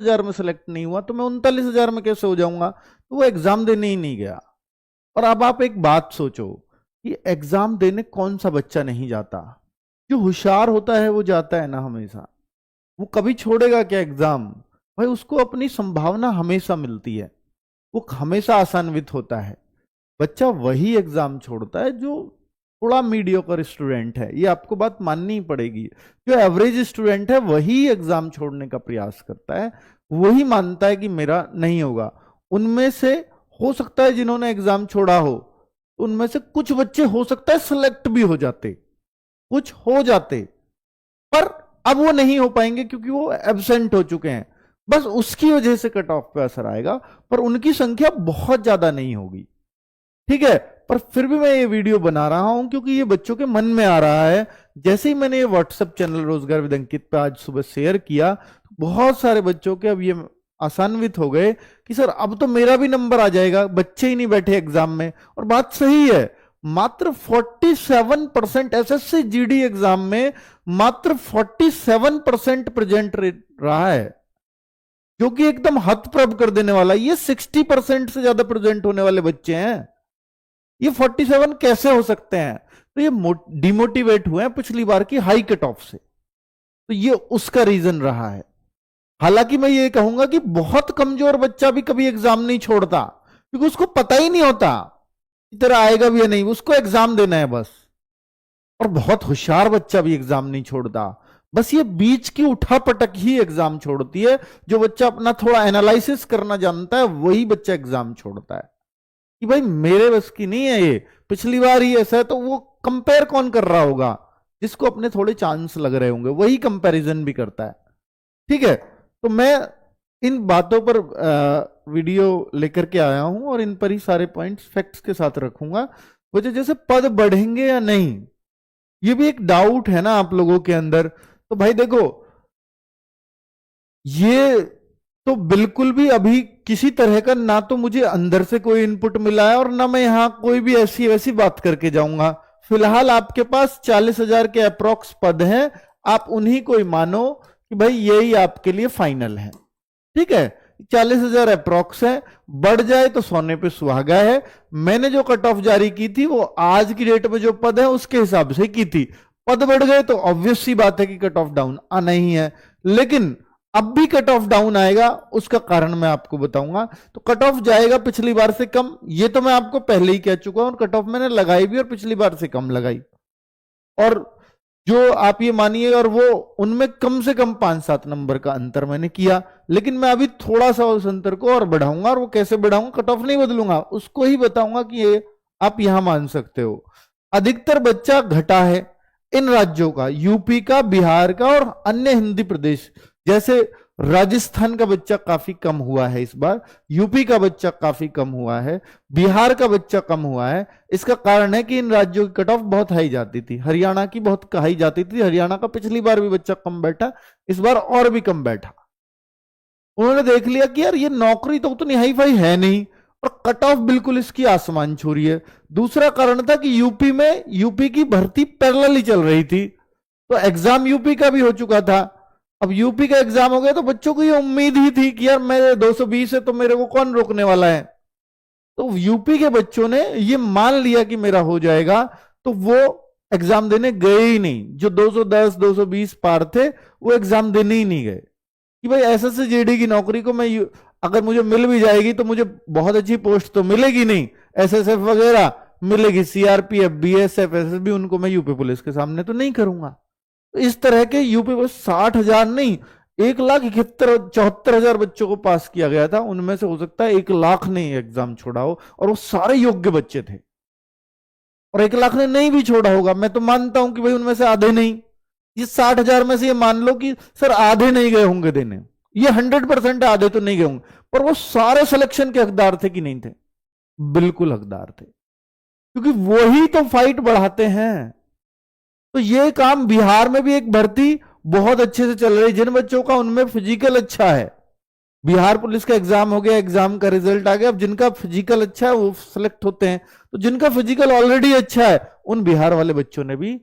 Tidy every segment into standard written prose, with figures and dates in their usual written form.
हजार में सेलेक्ट नहीं हुआ तो मैं 39,000 में कैसे हो जाऊंगा? तो वो एग्जाम देने ही नहीं गया। और अब आप एक बात सोचो कि एग्जाम देने कौन सा बच्चा नहीं जाता? जो होशियार होता है वो जाता है ना हमेशा। वो कभी छोड़ेगा क्या एग्जाम? भाई उसको अपनी संभावना हमेशा मिलती है, वो हमेशा आसान्वित होता है। बच्चा वही एग्जाम छोड़ता है जो थोड़ा मीडियोकर स्टूडेंट है, ये आपको बात माननी ही पड़ेगी। जो एवरेज स्टूडेंट है वही एग्जाम छोड़ने का प्रयास करता है, वही मानता है कि मेरा नहीं होगा। उनमें से हो सकता है जिन्होंने एग्जाम छोड़ा हो, उनमें से कुछ बच्चे हो सकता है सिलेक्ट भी हो जाते, कुछ हो जाते, पर अब वो नहीं हो पाएंगे क्योंकि वो एब्सेंट हो चुके हैं। बस उसकी वजह से कट ऑफ पे असर आएगा, पर उनकी संख्या बहुत ज्यादा नहीं होगी। ठीक है, पर फिर भी मैं ये वीडियो बना रहा हूं क्योंकि ये बच्चों के मन में आ रहा है। जैसे ही मैंने ये व्हाट्सएप चैनल रोजगार विद अंकित पे आज सुबह शेयर किया, तो बहुत सारे बच्चों के अब ये आसान्वित हो गए कि सर अब तो मेरा भी नंबर आ जाएगा, बच्चे ही नहीं बैठे एग्जाम में। और बात सही है, मात्र 47% एसएससी जीडी एग्जाम में मात्र 47% प्रेजेंट रहा है, जो कि एकदम हतप्रभ कर देने वाला। ये 60% से ज्यादा प्रेजेंट होने वाले बच्चे हैं, ये 47 कैसे हो सकते हैं? तो ये डिमोटिवेट हुए हैं पिछली बार की हाई कट ऑफ से, तो ये उसका रीजन रहा है। हालांकि मैं ये कहूंगा कि बहुत कमजोर बच्चा भी कभी एग्जाम नहीं छोड़ता, क्योंकि उसको पता ही नहीं होता कि तेरा आएगा भी या नहीं, उसको एग्जाम देना है बस। और बहुत होशियार बच्चा भी एग्जाम नहीं छोड़ता, बस ये बीच की उठापटक ही एग्जाम छोड़ती है। जो बच्चा अपना थोड़ा एनालिसिस करना जानता है वही बच्चा एग्जाम छोड़ता है कि भाई मेरे बस की नहीं है ये, पिछली बार ही ऐसा है। तो वो कंपेयर कौन कर रहा होगा? जिसको अपने थोड़े चांस लग रहे होंगे वही कंपैरिजन भी करता है। ठीक है, तो मैं इन बातों पर वीडियो लेकर के आया हूं और इन पर ही सारे पॉइंट्स फैक्ट्स के साथ रखूंगा। वजह जैसे पद बढ़ेंगे या नहीं, ये भी एक डाउट है ना आप लोगों के अंदर। तो भाई देखो, ये तो बिल्कुल भी अभी किसी तरह का ना तो मुझे अंदर से कोई इनपुट मिला है और ना मैं यहां कोई भी ऐसी वैसी बात करके जाऊंगा। फिलहाल आपके पास 40,000 के अप्रोक्स पद हैं, आप उन्हीं को ही मानो कि भाई यही आपके लिए फाइनल है। ठीक है, 40,000 अप्रोक्स है, बढ़ जाए तो सोने पे सुहागा है। मैंने जो कट ऑफ जारी की थी वो आज की डेट में जो पद है उसके हिसाब से की थी। पद बढ़ गए तो ऑब्वियस सी बात है कि कट ऑफ डाउन आना ही है, लेकिन अब भी कट ऑफ डाउन आएगा, उसका कारण मैं आपको बताऊंगा। तो कट ऑफ जाएगा पिछली बार से कम, ये तो मैं आपको पहले ही कह चुका हूं, और कट ऑफ मैंने लगाई भी और पिछली बार से कम लगाई। और जो आप ये मानिए, और वो उनमें कम से कम 5-7 नंबर का अंतर मैंने किया, लेकिन मैं अभी थोड़ा सा उस अंतर को और बढ़ाऊंगा। और वो कैसे बढ़ाऊंगा? कट ऑफ नहीं बदलूंगा, उसको ही बताऊंगा कि ये आप यहां मान सकते हो। अधिकतर बच्चा घटा है इन राज्यों का, यूपी का, बिहार का और अन्य हिंदी प्रदेश। जैसे राजस्थान का बच्चा काफी कम हुआ है इस बार, यूपी का बच्चा काफी कम हुआ है, बिहार का बच्चा कम हुआ है। इसका कारण है कि इन राज्यों की कट ऑफ बहुत हाई जाती थी, हरियाणा की बहुत हाई जाती थी। हरियाणा का पिछली बार भी बच्चा कम बैठा, इस बार और भी कम बैठा। उन्होंने देख लिया कि यार ये नौकरी तो उतनी हाई फाई है नहीं, और कट ऑफ बिल्कुल इसकी आसमान छू रही है। दूसरा कारण था कि यूपी में यूपी की भर्ती पैरेलल ही चल रही थी, तो एग्जाम यूपी का भी हो चुका था। अब यूपी का एग्जाम हो गया तो बच्चों को ये उम्मीद ही थी कि यार मेरे 220 है तो मेरे को कौन रोकने वाला है। तो यूपी के बच्चों ने ये मान लिया कि मेरा हो जाएगा, तो वो एग्जाम देने गए ही नहीं। जो 210 220 पार थे वो एग्जाम देने ही नहीं गए कि भाई एसएससी जीडी की नौकरी को मैं अगर मुझे मिल भी जाएगी तो मुझे बहुत अच्छी पोस्ट तो मिलेगी नहीं, एसएसएफ वगैरह मिलेगी, सीआरपीएफ, बीएसएफ, एसएसबी, उनको मैं यूपी पुलिस के सामने तो नहीं करूंगा। तो इस तरह के यूपी में 60,000 नहीं, 1,71,74,000 बच्चों को पास किया गया था। उनमें से हो सकता है 1,00,000 ने एग्जाम छोड़ा हो, और वो सारे योग्य बच्चे थे। और 1,00,000 ने नहीं भी छोड़ा होगा, मैं तो मानता हूं कि भाई उनमें से आधे नहीं। ये 60,000 में से ये मान लो कि सर आधे नहीं गए होंगे देने, ये 100% आधे तो नहीं गए होंगे, पर वो सारे सिलेक्शन के हकदार थे कि नहीं थे? बिल्कुल हकदार थे, क्योंकि वही तो फाइट बढ़ाते हैं। तो ये काम बिहार में भी एक भर्ती बहुत अच्छे से चल रही, जिन बच्चों का उनमें फिजिकल अच्छा है, बिहार पुलिस का एग्जाम हो गया, एग्जाम का रिजल्ट आ गया, अब जिनका फिजिकल अच्छा है वो सिलेक्ट होते हैं। तो जिनका फिजिकल ऑलरेडी अच्छा है उन बिहार वाले बच्चों ने भी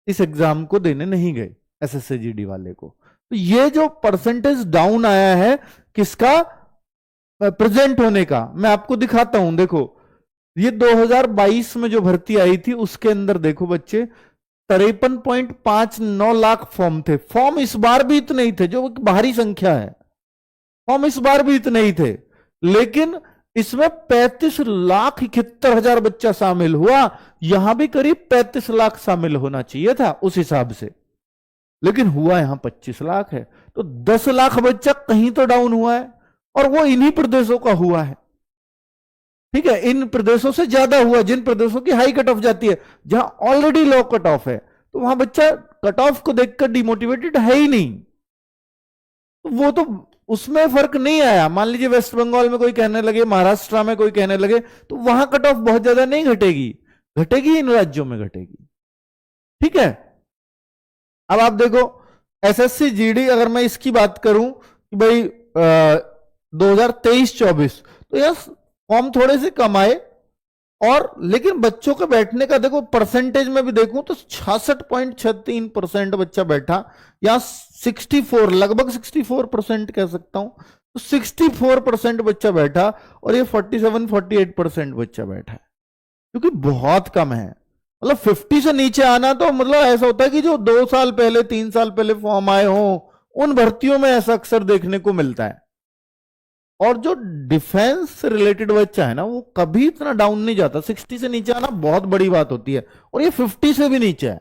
इस एग्जाम को देने नहीं गए, एसएससी जीडी वाले को। तो ये जो परसेंटेज डाउन आया है किसका, प्रेजेंट होने का, मैं आपको दिखाता हूं। देखो ये 2022 में जो भर्ती आई थी उसके अंदर देखो बच्चे 53.59 लाख फॉर्म थे। फॉर्म इस बार भी इतने ही थे, जो एक बाहरी संख्या है, फॉर्म इस बार भी इतने ही थे, लेकिन इसमें 35,71,000 बच्चा शामिल हुआ। यहां भी करीब 35 लाख शामिल होना चाहिए था उस हिसाब से, लेकिन हुआ यहां 25 लाख है। तो 10 लाख बच्चा कहीं तो डाउन हुआ है, और वो इन्हीं प्रदेशों का हुआ है। ठीक है, इन प्रदेशों से ज्यादा हुआ जिन प्रदेशों की हाई कट ऑफ जाती है। जहां ऑलरेडी लो कट ऑफ है तो वहां बच्चा कट ऑफ को देखकर डिमोटिवेटेड है ही नहीं, तो वो तो उसमें फर्क नहीं आया। मान लीजिए वेस्ट बंगाल में कोई कहने लगे, महाराष्ट्र में कोई कहने लगे, तो वहां कट ऑफ बहुत ज्यादा नहीं घटेगी, घटेगी इन राज्यों में घटेगी। ठीक है, अब आप देखो एसएससी जीडी, अगर मैं इसकी बात करूं कि भाई 2023-24, तो यह फॉर्म थोड़े से कम आए, और लेकिन बच्चों के बैठने का देखो परसेंटेज में भी देखूं तो 66.63% बच्चा बैठा, या 64, लगभग 64% कह सकता हूं, तो 64% बच्चा बैठा, और ये 47-48% बच्चा बैठा है, क्योंकि बहुत कम है। मतलब 50 से नीचे आना तो मतलब ऐसा होता है कि जो 2 साल पहले 3 साल पहले फॉर्म आए हो उन भर्तियों में ऐसा अक्सर देखने को मिलता है। और जो डिफेंस से रिलेटेड बच्चा है ना, वो कभी इतना डाउन नहीं जाता। 60 से नीचे आना बहुत बड़ी बात होती है, और ये 50 से भी नीचे है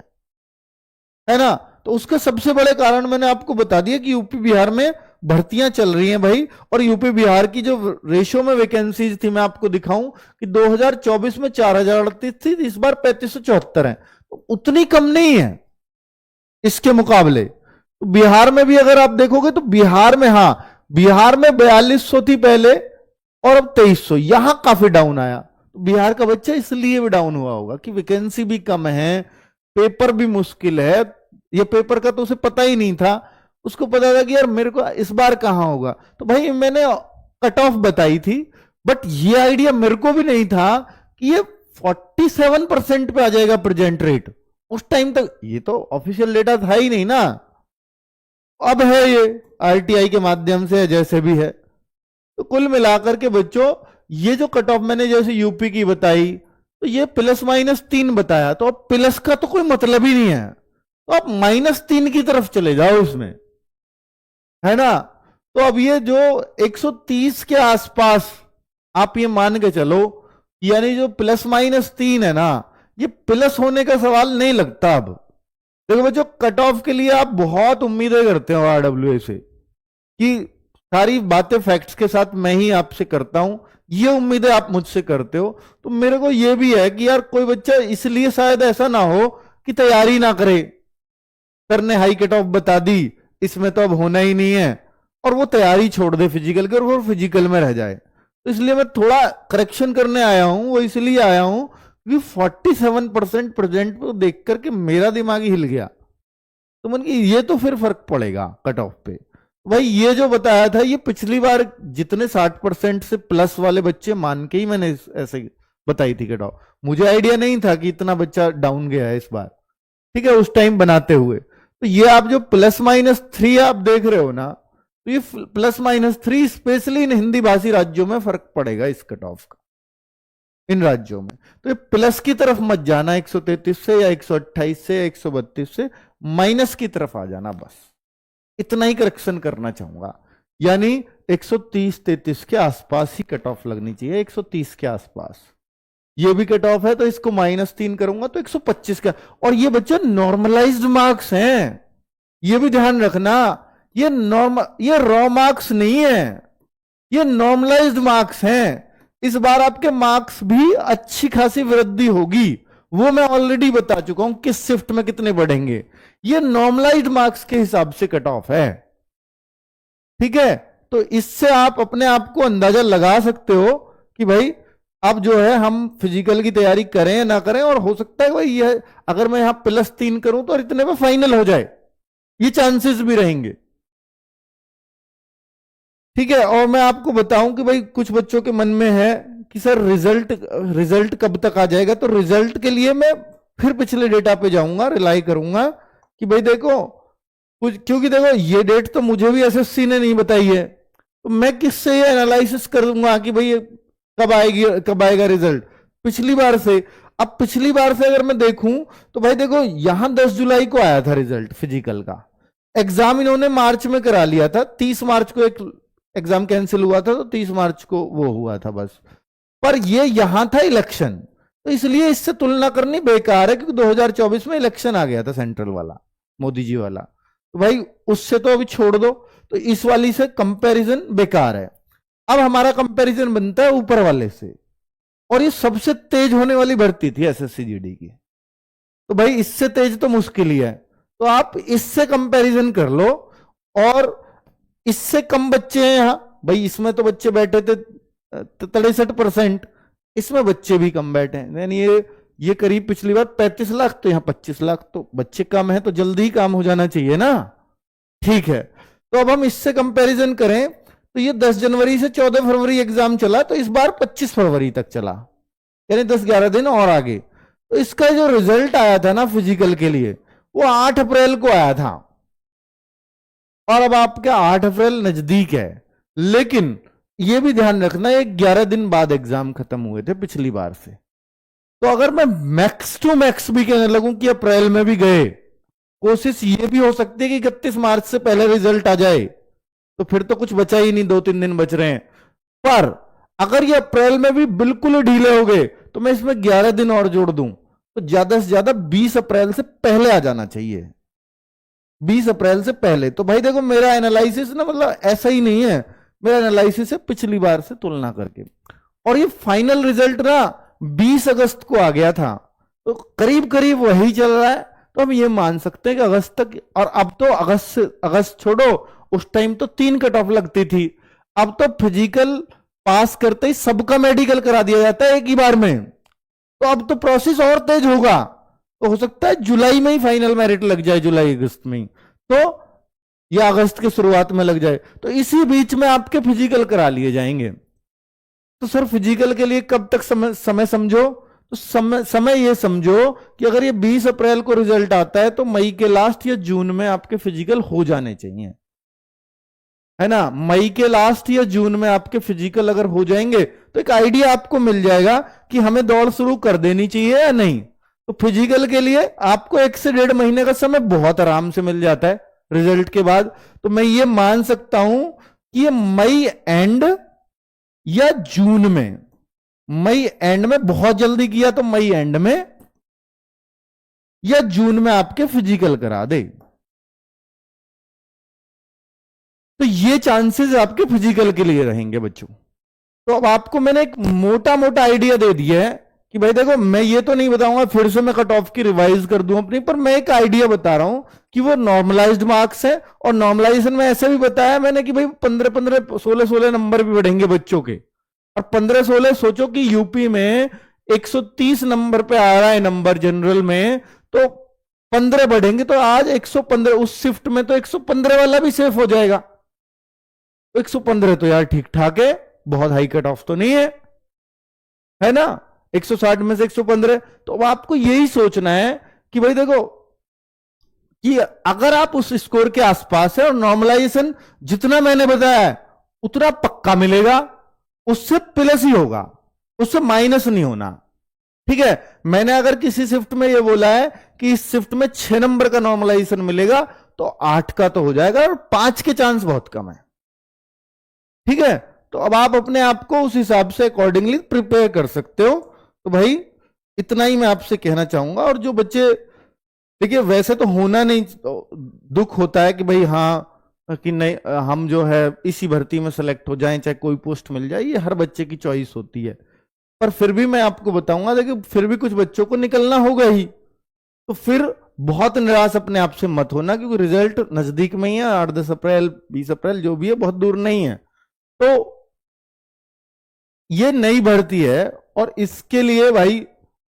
ना। तो उसके सबसे बड़े कारण मैंने आपको बता दिया कि यूपी बिहार में भर्तियां चल रही हैं भाई, और यूपी बिहार की जो रेशियो में वैकेंसीज थी, मैं आपको दिखाऊं कि 2024 में 4,038 थी, इस बार 3574 है, तो उतनी कम नहीं है इसके मुकाबले। तो बिहार में भी अगर आप देखोगे तो बिहार में, हाँ बिहार में 4200 थी पहले, और अब 2300, यहां काफी डाउन आया। तो बिहार का बच्चा इसलिए भी डाउन हुआ होगा कि वैकेंसी भी कम है, पेपर भी मुश्किल है। ये पेपर का तो उसे पता ही नहीं था, उसको पता था कि यार मेरे को इस बार कहां होगा। तो भाई मैंने कट ऑफ बताई थी, बट ये आइडिया मेरे को भी नहीं था कि ये 47% पे आ जाएगा प्रेजेंट रेट। उस टाइम तक ये तो ऑफिशियल डेटा था ही नहीं ना, अब है ये आरटीआई के माध्यम से जैसे भी है। तो कुल मिलाकर के बच्चों ये जो कट ऑफ मैंने जैसे यूपी की बताई, तो ये +-3 बताया, तो अब प्लस का तो कोई मतलब ही नहीं है, तो आप -3 की तरफ चले जाओ उसमें, है ना। तो अब ये जो 130 के आसपास आप ये मान के चलो, यानी जो +-3 है ना, ये प्लस होने का सवाल नहीं लगता। अब देखो बच्चों, कट ऑफ के लिए आप बहुत उम्मीदें करते हो आरडब्ल्यूए से कि सारी बातें फैक्ट्स के साथ मैं ही आपसे करता हूं, ये उम्मीदें आप मुझसे करते हो। तो मेरे को ये भी है कि यार कोई बच्चा इसलिए शायद ऐसा ना हो कि तैयारी ना करे, सर ने हाई कट ऑफ बता दी, इसमें तो अब होना ही नहीं है, और वो तैयारी छोड़ दे फिजिकल की, और वो फिजिकल में रह जाए। तो इसलिए मैं थोड़ा करेक्शन करने आया हूं, वो इसलिए आया हूं कि 47% प्रेजेंट को देख करके मेरा दिमाग ही हिल गया। तो मन की ये तो फिर फर्क पड़ेगा कट ऑफ पे। भाई ये जो बताया था, ये पिछली बार जितने 60% से प्लस वाले बच्चे मान के ही मैंने ऐसे बताई थी कट ऑफ। मुझे आइडिया नहीं था कि इतना बच्चा डाउन गया है इस बार, ठीक है, उस टाइम बनाते हुए। तो ये आप जो +-3 आप देख रहे हो ना, तो ये +-3 स्पेशली इन हिंदी भाषी राज्यों में फर्क पड़ेगा इस कट ऑफ का, इन राज्यों में। तो ये प्लस की तरफ मत जाना 133 से, या 128 से, या 132 से, माइनस की तरफ आ जाना, बस इतना ही करेक्शन करना चाहूंगा। यानी 130-33 के आसपास ही कट ऑफ लगनी चाहिए, 130 के आसपास। ये भी कट ऑफ है तो इसको -3 करूंगा तो 125 का। और ये बच्चे नॉर्मलाइज्ड मार्क्स हैं, ये भी ध्यान रखना, ये रॉ मार्क्स नहीं है, ये नॉर्मलाइज्ड मार्क्स हैं। इस बार आपके मार्क्स भी अच्छी खासी वृद्धि होगी, वो मैं ऑलरेडी बता चुका हूं किस शिफ्ट में कितने बढ़ेंगे। ये नॉर्मलाइज्ड मार्क्स के हिसाब से कट ऑफ है, ठीक है। तो इससे आप अपने आप को अंदाजा लगा सकते हो कि भाई अब जो है हम फिजिकल की तैयारी करें या ना करें, और हो सकता है भाई ये अगर मैं यहां +3 करूं तो इतने में फाइनल हो जाए, ये चांसेस भी रहेंगे, ठीक है। और मैं आपको बताऊं कि भाई कुछ बच्चों के मन में है कि सर रिजल्ट कब तक आ जाएगा। तो रिजल्ट के लिए मैं फिर पिछले डेटा पे जाऊंगा, रिलाई करूंगा कि भाई देखो कुछ, क्योंकि देखो ये डेट तो मुझे भी एसएससी ने नहीं बताई है, तो मैं किससे ये एनालिसिस करूंगा कि भाई ये कब आएगी, कब आएगा रिजल्ट? पिछली बार से। अब पिछली बार से अगर मैं देखूं तो भाई देखो यहां 10 जुलाई को आया था रिजल्ट फिजिकल का, एग्जाम इन्होंने मार्च में करा लिया था, 30 मार्च को एक एग्जाम कैंसिल हुआ था, तो 30 मार्च को वो हुआ था बस। पर ये यहां था इलेक्शन, तो इसलिए इससे तुलना करनी बेकार है, क्योंकि 2024 में इलेक्शन आ गया था सेंट्रल वाला, मोदी जी वाला, तो भाई उससे तो अभी छोड़ दो, तो इस वाली से कंपैरिजन बेकार है। अब हमारा कंपैरिजन बनता है ऊपर वाले से, और ये सबसे तेज होने वाली भर्ती थी एसएससी जीडी की, तो भाई इससे तेज तो मुश्किल ही है, तो आप इससे कंपैरिजन कर लो। और इससे कम बच्चे हैं यहां, भाई इसमें तो बच्चे बैठे थे 63%, इसमें बच्चे भी कम बैठे हैं, यानी ये करीब पिछली बार 35 लाख, तो यहां 25 लाख, तो बच्चे कम है तो जल्दी ही काम हो जाना चाहिए ना। ठीक है, तो अब हम इससे कंपैरिजन करें तो ये 10 जनवरी से 14 फरवरी एग्जाम चला, तो इस बार 25 फरवरी तक चला, यानी 10-11 दिन और आगे। तो इसका जो रिजल्ट आया था ना फिजिकल के लिए, वो 8 अप्रैल को आया था, और अब आपका 8 अप्रैल नजदीक है, लेकिन यह भी ध्यान रखना ये 11 दिन बाद एग्जाम खत्म हुए थे पिछली बार से। तो अगर मैं मैक्स टू मैक्स भी कहने लगूं कि अप्रैल में भी गए, कोशिश ये भी हो सकती है कि 31 मार्च से पहले रिजल्ट आ जाए, तो फिर तो कुछ बचा ही नहीं, 2-3 दिन बच रहे हैं। पर अगर ये अप्रैल में भी बिल्कुल ही ढीले हो गए, तो मैं इसमें 11 दिन और जोड़ दूं, तो ज्यादा से ज्यादा 20 अप्रैल से पहले आ जाना चाहिए, 20 अप्रैल से पहले। तो भाई देखो मेरा एनालिसिस ना मतलब ऐसा ही नहीं है, मेरा एनालिसिस है पिछली बार से तुलना करके, और ये फाइनल रिजल्ट ना 20 अगस्त को आ गया था, तो करीब करीब वही चल रहा है। तो हम ये मान सकते हैं कि अगस्त तक, और अब तो अगस्त छोड़ो, उस टाइम तो 3 कट ऑफ लगती थी, अब तो फिजिकल पास करते ही सबका मेडिकल करा दिया जाता है एक ही बार में, तो अब तो प्रोसेस और तेज होगा, तो हो सकता है जुलाई में ही फाइनल मेरिट लग जाए, जुलाई अगस्त में ही, तो या अगस्त के शुरुआत में लग जाए, तो इसी बीच में आपके फिजिकल करा लिए जाएंगे। तो सर फिजिकल के लिए कब तक समय समझो, तो समय ये समझो कि अगर ये 20 अप्रैल को रिजल्ट आता है, तो मई के लास्ट या जून में आपके फिजिकल हो जाने चाहिए, है ना। मई के लास्ट या जून में आपके फिजिकल अगर हो जाएंगे, तो एक आइडिया आपको मिल जाएगा कि हमें दौड़ शुरू कर देनी चाहिए या नहीं। तो फिजिकल के लिए आपको 1 से 1.5 महीने का समय बहुत आराम से मिल जाता है रिजल्ट के बाद। तो मैं ये मान सकता हूं कि ये मई एंड या जून में, मई एंड में बहुत जल्दी किया तो मई एंड में या जून में आपके फिजिकल करा दे, तो ये चांसेस आपके फिजिकल के लिए रहेंगे बच्चों। तो अब आपको मैंने एक मोटा मोटा आइडिया दे दिया है कि भाई देखो मैं ये तो नहीं बताऊंगा फिर से मैं कट ऑफ की रिवाइज कर दूं अपनी, पर मैं एक आइडिया बता रहा हूं कि वो नॉर्मलाइज्ड मार्क्स है, और नॉर्मलाइजेशन में ऐसे भी बताया मैंने कि भाई 15-15 16-16 नंबर भी बढ़ेंगे बच्चों के, और 15-16 सोचो कि यूपी में 130 नंबर पे आ रहा है नंबर जनरल में, तो 15 बढ़ेंगे तो आज 115, उस शिफ्ट में तो 115 वाला भी सेफ हो जाएगा। तो 115 तो यार ठीक ठाक है, बहुत हाई कट ऑफ तो नहीं है ना, 160 में से 115। तो अब आपको यही सोचना है कि भाई देखो कि अगर आप उस स्कोर के आसपास है, और नॉर्मलाइजेशन जितना मैंने बताया है उतना पक्का मिलेगा, उससे प्लस ही होगा, उससे माइनस नहीं होना। ठीक है, मैंने अगर किसी शिफ्ट में ये बोला है कि इस शिफ्ट में 6 नंबर का नॉर्मलाइजेशन मिलेगा, तो 8 का तो हो जाएगा, और 5 के चांस बहुत कम है। ठीक है, तो अब आप अपने आप को उस हिसाब से अकॉर्डिंगली प्रिपेयर कर सकते हो। तो भाई इतना ही मैं आपसे कहना चाहूंगा। और जो बच्चे, देखिए वैसे तो होना नहीं, तो दुख होता है कि भाई हाँ कि नहीं हम जो है इसी भर्ती में सेलेक्ट हो जाएं, चाहे कोई पोस्ट मिल जाए, ये हर बच्चे की चॉइस होती है। पर फिर भी मैं आपको बताऊंगा, देखिए फिर भी कुछ बच्चों को निकलना होगा ही, तो फिर बहुत निराश अपने आप से मत होना, क्योंकि रिजल्ट नजदीक में ही है, 8-10 अप्रैल 20 अप्रैल जो भी है, बहुत दूर नहीं है। तो ये नई भर्ती है, और इसके लिए भाई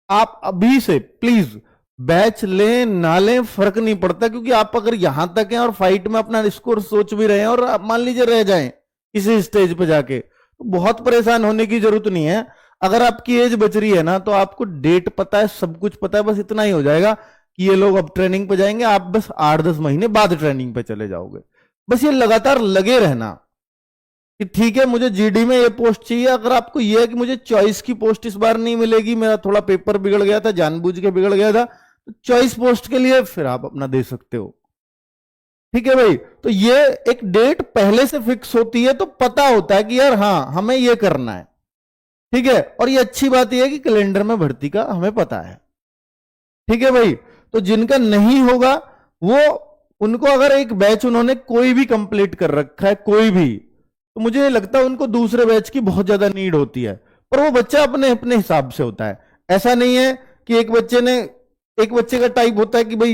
आप अभी से प्लीज बैच लें ना लें फर्क नहीं पड़ता, क्योंकि आप अगर यहां तक हैं और फाइट में अपना स्कोर सोच भी रहे हैं, और मान लीजिए रह जाएं इसी स्टेज पे जाके, तो बहुत परेशान होने की जरूरत नहीं है। अगर आपकी एज बच रही है ना, तो आपको डेट पता है, सब कुछ पता है, बस इतना ही हो जाएगा कि ये लोग अब ट्रेनिंग पे जाएंगे, आप बस 8-10 महीने बाद ट्रेनिंग पे चले जाओगे। बस ये लगातार लगे रहना कि ठीक है मुझे जीडी में ये पोस्ट चाहिए। अगर आपको ये है कि मुझे चॉइस की पोस्ट इस बार नहीं मिलेगी, मेरा थोड़ा पेपर बिगड़ गया था, जानबूझ के बिगड़ गया था, तो चॉइस पोस्ट के लिए फिर आप अपना दे सकते हो। ठीक है भाई, तो ये एक डेट पहले से फिक्स होती है, तो पता होता है कि यार हाँ हमें ये करना है। ठीक है, और ये अच्छी बात यह है कि कैलेंडर में भर्ती का हमें पता है। ठीक है भाई, तो जिनका नहीं होगा वो, उनको अगर एक बैच उन्होंने कोई भी कंप्लीट कर रखा है कोई भी, तो मुझे लगता है उनको दूसरे बैच की बहुत ज्यादा नीड होती है। पर वो बच्चा अपने अपने हिसाब से होता है। ऐसा नहीं है कि एक बच्चे का टाइप होता है कि भाई